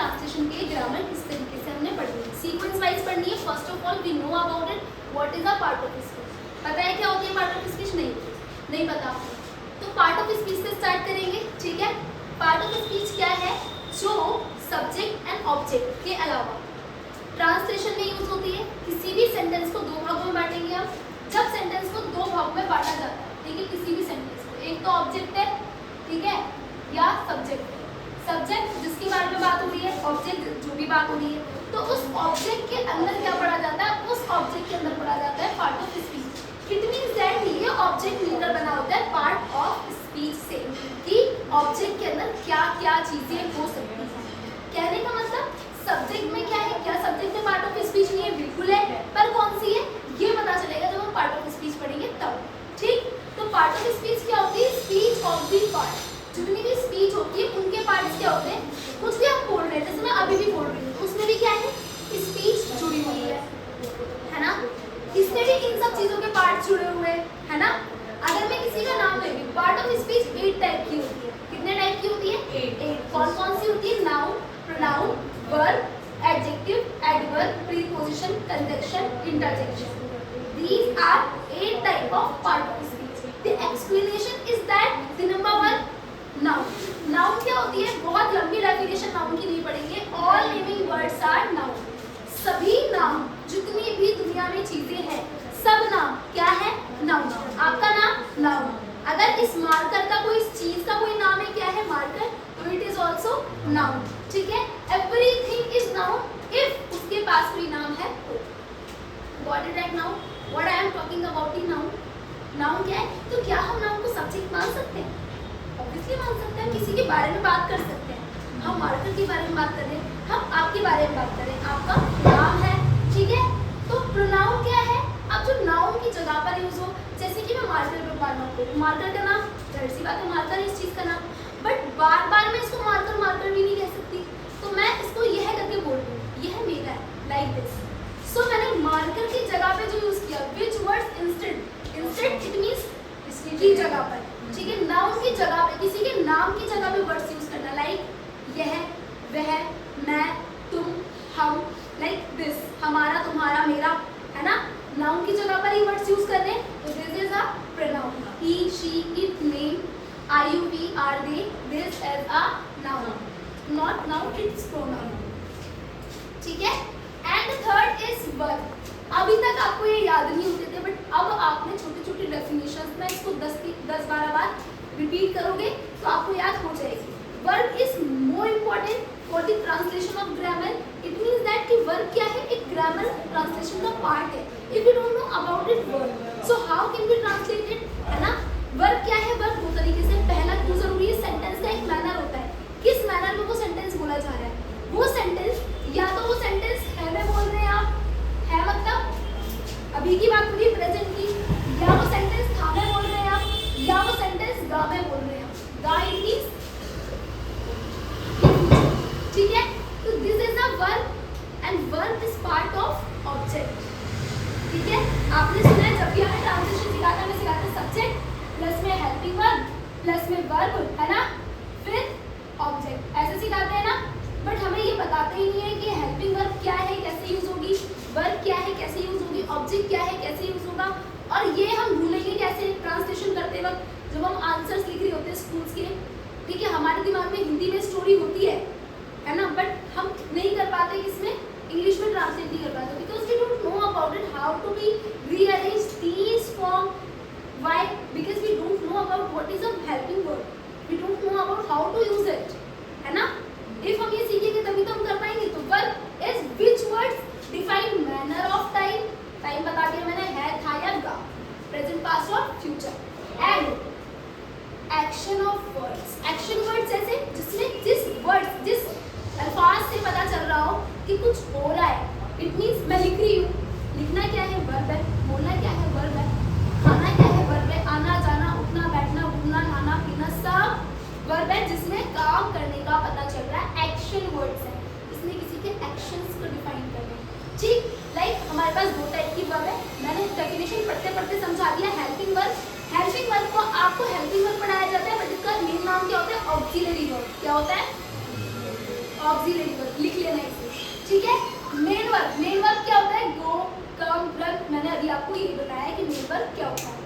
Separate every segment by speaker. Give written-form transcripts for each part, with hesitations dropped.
Speaker 1: Translation के grammar किस तरीके से हमने पढ़नी है, सीक्वेंस वाइज पढ़नी है। First of all we know about it, what is a part of speech. पता है क्या होती है पार्ट ऑफ स्पीच? नहीं पता आपको। तो पार्ट ऑफ स्पीच से स्टार्ट करेंगे, ठीक है। पार्ट ऑफ स्पीच क्या है? जो सब्जेक्ट एंड ऑब्जेक्ट के अलावा ट्रांसलेशन में यूज होती है। किसी भी सेंटेंस को दो भागों में बांटेंगे हम। जब सेंटेंस को दो भागों में बांटा जाता है, ठीक है, किसी भी सेंटेंस को, एक तो ऑब्जेक्ट है, ठीक है, या सब्जेक्ट है। सब्जेक्ट जिसके बारे में बात हो रही है, ऑब्जेक्ट जो भी बात हो रही है, तो उस ऑब्जेक्ट के अंदर क्या पढ़ा जाता है? उस ऑब्जेक्ट के अंदर पढ़ा जाता है part of speech. It means that ये ऑब्जेक्ट मिलकर बना होता है पार्ट ऑफ स्पीच से, कि ऑब्जेक्ट के अंदर क्या क्या चीजें हो सकती हैं। कहने का मतलब सब्जेक्ट में क्या है, क्या सब्जेक्ट में पार्ट ऑफ स्पीच नहीं है? बिल्कुल है, पर कौन सी है ये पता चलेगा जब हम पार्ट ऑफ स्पीच पढ़ेंगे तब, ठीक। तो पार्ट ऑफ स्पीच क्या होती है? Speech of the part. जितनी भी स्पीच होती है उनके पार्ट्स क्या होते हैं? कुछ भी हम बोल रहे हैं, जैसे मैं अभी भी बोल रही हूँ, उसमें भी क्या है? स्पीच जुड़ी हुई है ना। इसमें भी इन सब चीजों के पार्ट्स जुड़े हुए है ना। अगर मैं किसी का नाम ले लूं, पार्ट ऑफ स्पीच 8 टाइप की होती है। कितने टाइप की होती है? 8। कौन कौन सी होती है? Noun, pronoun, verb, adjective, adverb, preposition, conjunction, interjection. These are 8 type of part of speech. The explanation is that the number 1 noun. Noun क्या होती है? बहुत लंबी डेफिनेशन नाउन की नहीं पढ़ेंगे। All living words are noun. सभी नाम, जितनी भी दुनिया में चीजें हैं, सब नाम क्या है? नाउन। आपका नाम नाउन। अगर इस मार्कर का कोई, इस चीज का कोई नाम है, क्या है? मार्कर, तो इट इज ऑल्सो नाउन, ठीक है। एवरीथिंग इज नाउन इफ उसके पास कोई नाम है तो। Got it right now? What I am talking about the noun. Noun क्या है? तो क्या हम नाउन को सब्जेक्ट मान सकते हैं? ऑब्वियसली मान सकते हैं। किसी के बारे में बात कर सकते हैं। हम मार्कर के बारे में बात कर रहे हैं, हम आपके बारे में बात कर रहे हैं, आपका नाम है, ठीक है। तो प्रोनाउन क्या है? अब जो नाउन की जगह पर यूज हो, जैसे कि मैं मार्कर पे बात करूँ, मार्कर का नाम, जाहिर सी बात है मार्कर है इस चीज का नाम, बट बार बार मैं इसको मार्कर मार्कर भी नहीं कह सकती, तो मैं इसको यह करके बोल रही हूँ, यह मेरा है, लाइक दिस। सो मैंने मार्कर की जगह पे जो यूज किया, विच words instead, instead it means इसकी की जगह पर, ठीक है। नाउन की जगह पे, किसी के नाम की जगह पे वर्ड्स यूज करना, लाइक यह, वह, मैं, तुम, हम, लाइक दिस, हमारा, तुम्हारा, मेरा, है ना। नाउन की जगह पर ही वर्ड्स यूज कर रहे हैं, तो this is a pronoun. He, she, it, name, I, you, we, are, they, this is a noun, not noun, it's pronoun, ठीक है। And third is verb. अभी तक आपको ये याद नहीं होते थे, बट अब आपने छोटे छोटे डेफिनेशंस में इसको 10-12 बार रिपीट करोगे तो आपको याद हो जाएगी। Verb is more important for the translation of grammar. It means that कि वर्ब क्या है? एक ग्रामर ट्रांसलेशन का पार्ट है। If you don't know about it verb, so how can be translated, है ना। वर्ब क्या है? वर्ब दो तरीके से, पहला क्यों जरूरी है? सेंटेंस का एक मैनर होता है, किस मैनर में वो सेंटेंस बोला जा रहा है। वो सेंटेंस, या तो वो सेंटेंस है में बोल रहे हैं आप, है मतलब अभी की बात पूरी प्रेजेंट की, या वो सेंटेंस था में बोल रहे हैं आप, या वो सेंटेंस गा में बोल रहे हैं आप। गा इट मींस, ठीक है। तो this is a verb and verb is part of object, ठीक है। आपने सुना है जब भी हमें ट्रांसलेशन सिखाते हैं, हमें सिखाते हैं सब्जेक्ट प्लस में हेल्पिंग वर्ब प्लस में वर्ब, है ना, फिर ऑब्जेक्ट, ऐसे सिखाते हैं ना। बट हमें ये बताते ही नहीं है कि हेल्पिंग वर्ब क्या है, कैसे यूज होगी, वर्ब क्या है, कैसे यूज होगी, ऑब्जेक्ट क्या है, कैसे यूज होगा। और ये हम भूलेंगे कैसे ट्रांसलेशन करते वक्त, जब हम आंसर्स लिख रहे होते हैं स्कूल्स के, ठीक है। हमारे दिमाग में हिंदी में स्टोरी होती है ना, बट हम नहीं कर पाते, किसमें? इंग्लिश में ट्रांसलेट नहीं कर पाते, because we don't know about it, how to be rearrange these form. Why? Because we don't know about what is a helping verb, we don't know about how to use it, है ना। If हम ये सीखेंगे तभी तो हम कर पाएंगे। तो verb is which words define manner of time, time बता दिया मैंने, है, था या गा, प्रेजेंट, पास्ट और future. And action of words, action words ऐसे जिसमें जिस वर्ड्स, जिस अल्फाज से पता चल रहा हो कि कुछ हो रहा है। इट मींस मैं लिख रही हूँ, लिखना क्या है? वर्ब है, बोलना क्या है? वर्ब है, खाना क्या है? वर्ब है, आना जाना, उठना बैठना, घूमना नहाना पीना सब वर्ब है, जिसमें काम करने का पता चल रहा है। एक्शन वर्ड्स है, इसमें किसी के एक्शंस को डिफाइन करना, ठीक। लाइक हमारे पास दो टाइप की वर्ब है, मैंने डेफिनेशन पढ़ते पढ़ते समझा दिया। हेल्पिंग वर्ब, हेल्पिंग वर्ब को आपको हेल्पिंग वर्ब पढ़ाया जाता है, बट इसका मेन नाम क्या होता है? Auxiliary verb. क्या होता है? ऑक्सिलरी वर्ब, लिख लेना इसे, ठीक है। मेन वर्ब क्या होता है, गो, कम, रन। मैंने अभी आपको ये बताया है कि मेन वर्ब क्या होता है।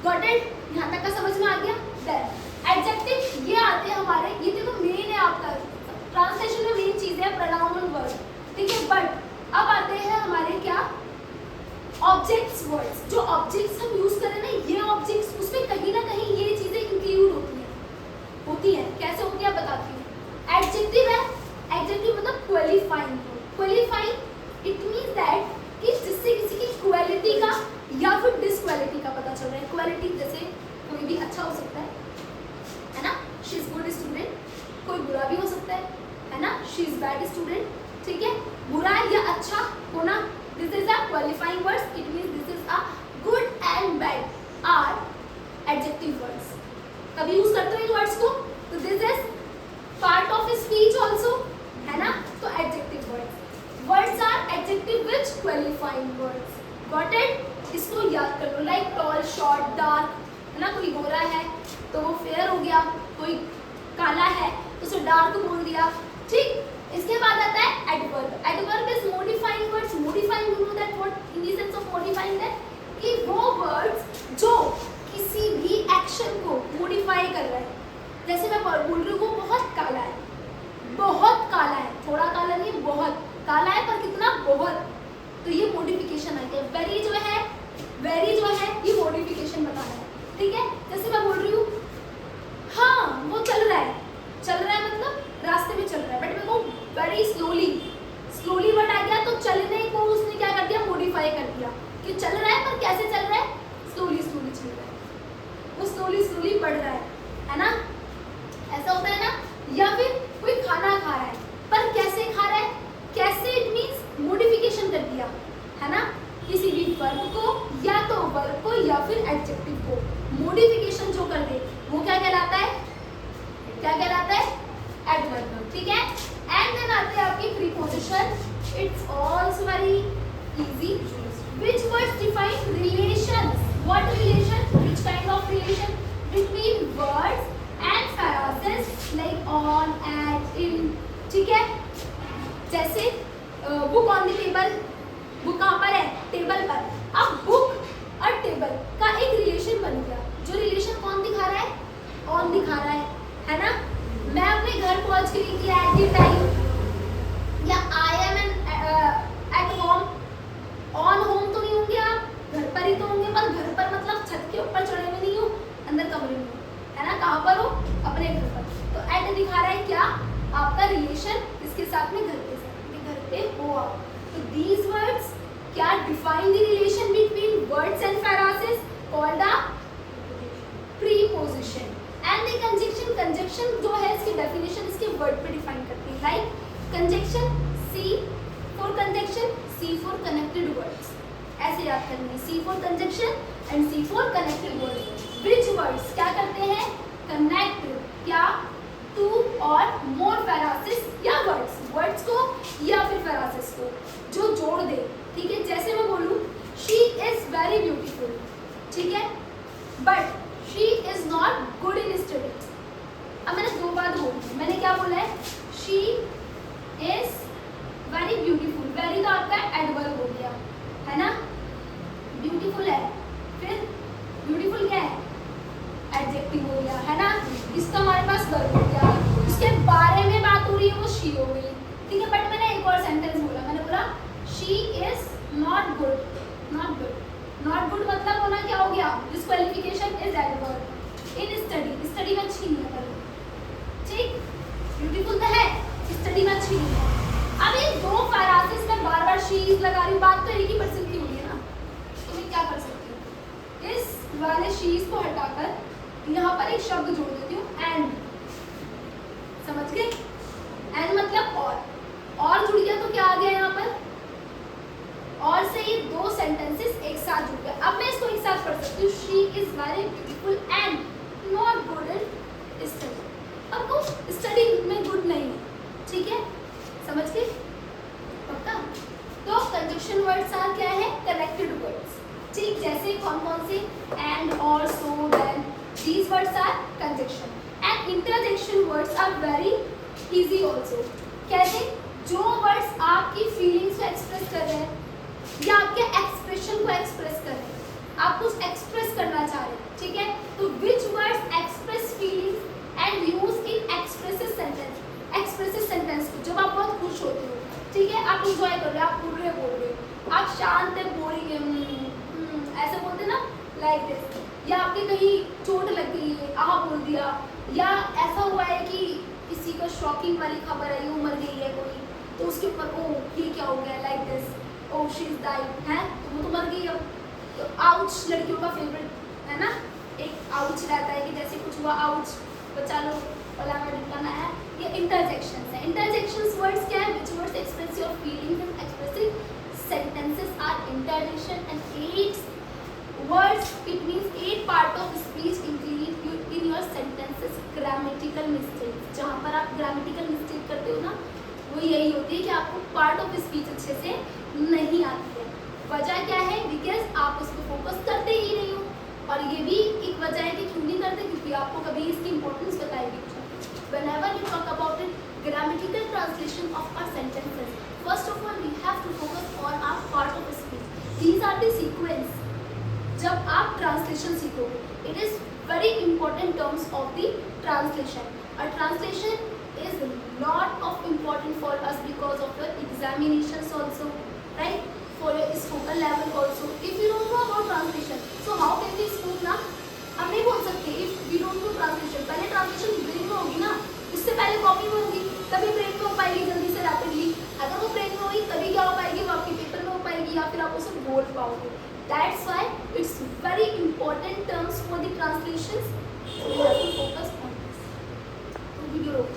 Speaker 1: गॉट इट, यहाँ तक का समझ में आ गया। देन एडजेक्टिव ये आते हैं हमारे, ये देखो मेन है आपका, ट्रांसलेशन में मेन चीज है प्रोनाउन वर्ब, ठीक है। बट अब आते हैं हमारे क्या, ऑब्जेक्ट्स वर्ड्स। जो ऑब्जेक्ट्स हम यूज करें ना, ये ऑब्जेक्ट्स उसमें कहीं ना कहीं ये चीजें इंक्लूड होती हैं। कैसे होती है बताती हूँ। एडजेक्टिव है, एडजेक्टिव मतलब qualifying. Qualifying it means that कि जिससे किसी की क्वालिटी का या फिर डिसक्वालिटी का पता चल रहा है। क्वालिटी जैसे कोई भी अच्छा हो सकता है ना, शी इज गुड स्टूडेंट। कोई बुरा भी हो सकता है ना, शी इज बैड स्टूडेंट, ठीक है। बुरा या अच्छा होना, this is a qualifying words, it means this is a good and bad are adjective words. कभी यूज करते हो इन वर्ड्स को, तो this is part of speech also, है ना। तो adjective words are adjective which qualifying words. Got it, इसको याद कर लो। लाइक टॉल, शॉर्ट, डार्क, है ना। कोई गोरा है तो वो फेयर हो गया, कोई काला है तो उसे डार्क बोल दिया, ठीक। इसके बाद आता है adverb. Adverb is modifying words. Modifying, you know that what in the sense of modifying, that कि वो वर्ड्स जो किसी भी एक्शन को मॉडिफाई कर रहा है। जैसे मैं बोल रही हूँ वो बहुत काला है, बहुत काला है, थोड़ा काला नहीं, बहुत काला है, पर कितना, बहुत। तो ये मॉडिफिकेशन आ गया। वेरी जो है ये मॉडिफिकेशन बताना है, ठीक है। जैसे मैं बोल रही हूँ हाँ वो चल रहा है मतलब रास्ते में चल रहा है, बट मेरे को वेरी स्लोली वर्ड आ गया, तो चलने को उसने क्या कर दिया, मॉडिफाई कर दिया कि चल रहा है, पर कैसे चल रहा है, स्लोली चल रहा है, वो स्लोली बढ़ रहा है ना। ऐसा होता है ना। या फिर कोई खाना खा रहा है, पर कैसे खा रहा है, कैसे, इट मींस मॉडिफिकेशन कर दिया, है ना। किसी भी वर्ब को या तो वर्ब को या फिर एडजेक्टिव को मॉडिफिकेशन जो कर दे वो क्या कहलाता है, एडवर्ब, ठीक है। एंड देन आते हैं आपकी preposition. It's also very easy. Which words define relations, what relation, which kind of relation between words and phrases like on, at, in, ठीक है। जैसे book on the table, book कहाँ पर है, टेबल पर। अब बुक और टेबल का एक रिलेशन बन गया, जो रिलेशन कौन दिखा रहा है, ऑन दिखा रहा है ना। मैं अपने घर पहुंच गई थी एट द टाइम, या I am at home. On home तो नहीं होंगे आप, घर पर ही तो होंगे, पर घर पर मतलब छत के ऊपर चढ़े हुए नहीं हो, अंदर कमरे में हो, है ना। कहाँ पर हो, अपने घर पर। तो एट दिखा रहा है क्या, आपका रिलेशन इसके साथ में, घर के साथ में, घर पे हो आप। तो these words क्या define the relation between words and phrases called a preposition and the conjunction जो है इसकी definition इसके word पे define करती है। like conjunction, C for conjunction, C for connected words, ऐसे याद करनी है। C for conjunction and C for connected words। which words क्या करते हैं, connect क्या, टू और मोर phrases या वर्ड्स को या फिर phrases को जो जोड़ दे, ठीक है। जैसे मैं बोलूँ शी इज वेरी ब्यूटीफुल, ठीक है, but she is not good in studies. अब मैंने दो बात बोली, मैंने क्या बोला है, she is very beautiful. Very तो आपका एडवर्ब हो गया, है ना। ब्यूटीफुल है, फिर ब्यूटीफुल क्या है, एडजेक्टिव हो गया, है ना। इसका हमारे पास वर्ब हो गया, उसके बारे में बात हो रही है, वो शी हो गई, ठीक है। बट मैंने एक और सेंटेंस बोला, मैंने बोला शी इज नॉट गुड मतलब होना क्या हो गया, disqualification is adverb. In study में अच्छी नहीं है, ठीक। ब्यूटीफुल तो है, स्टडी में अच्छी नहीं है। अब ये दो फ्रेजेस में बार शी इज लगा रही हूँ, बात तो एक ही पर्सन की हो रही है ना। तो मैं क्या कर सकती हूँ, इस वाले शी इज को हटाकर यहाँ पर एक शब्द जोड़ देती हूँ, एंड। समझ गए, एंड मतलब और जुड़ गया तो क्या आ गया यहाँ पर, और से ये दो सेंटेंसेस एक साथ जुड़ गए। अब मैं इसको एक साथ पढ़ सकती हूँ, she is very beautiful and not good in study. अब वो स्टडी में गुड नहीं है, ठीक है, समझ गए, पक्का। तो कंजक्शन वर्ड्स आर क्या है, कनेक्टेड वर्ड्स, ठीक। जैसे कौन से, एंड, और, सो, then, these words are conjunction and interjection words are very easy also। कैसे? जो वर्ड्स आपकी फीलिंग्स को एक्सप्रेस कर रहे हैं या आपके एक्सप्रेशन को एक्सप्रेस कर रहे हैं, आप कुछ एक्सप्रेस करना चाह रहे हैं, ठीक है, तो विच words express feelings and use in expressive sentence. Expressive sentence जब आप बहुत खुश होते हो, ठीक है, आप इंजॉय कर रहे हो, आप बोल रहे हो, आप शांत है, बोरिंग है, ऐसे बोलते ना, लाइक दिस, या आपके कहीं चोट लग गई है, आह बोल दिया, या ऐसा हुआ है कि किसी को शॉकिंग वाली खबर आई, वो मर गई है कोई, तो उसके ऊपर ओ ये क्या हो गया, like this, oh she is died है, तो वो तो मर गई है। तो आउच लड़कियों का फेवरेट है ना, एक आउच रहता है कि जैसे कुछ हुआ आउच, बचा लो वाला वर्ड निकालना है। ये इंटरजेक्शंस है। इंटरजेक्शंस वर्ड्स क्या है? Which words express your feelings in expressive sentences are interjection and 8 words, it means 8 part of speech include in your sentences grammatical mistakes। जहाँ पर आप grammatical mistake करते हो ना, वो यही होती है कि आपको part of speech अच्छे से नहीं आती है। वजह क्या है? बिकॉज आप उस पर फोकस करते ही नहीं हो, और ये भी एक वजह है कि क्यों नहीं करते, क्योंकि आपको कभी इसकी इंपॉर्टेंस बताएगी। Whenever we talk about it, grammatical translation of our sentences, first of all we have to focus on our part of speech. These are the sequence। जब आप ट्रांसलेशन सीखोगे, it is very important terms of the translation. और translation is lot of important for us because of your examinations also, right, for your spoken level also. If you don't know about translation, so how can we speak ना? हम नहीं बोल सकते if we don't know translation. पहले translation brain में होगी ना, उससे पहले कॉपी में होगी, तभी ब्रेन में हो पाएगी जल्दी से, रैपिडली। अगर वो ब्रेन में होगी तभी क्या हो पाएगी, वो आपके पेपर में हो पाएगी, या फिर आप उसे बोल पाओगे। That's why it's very important terms for the translations. So we have to focus on this. तो वीडियो रोक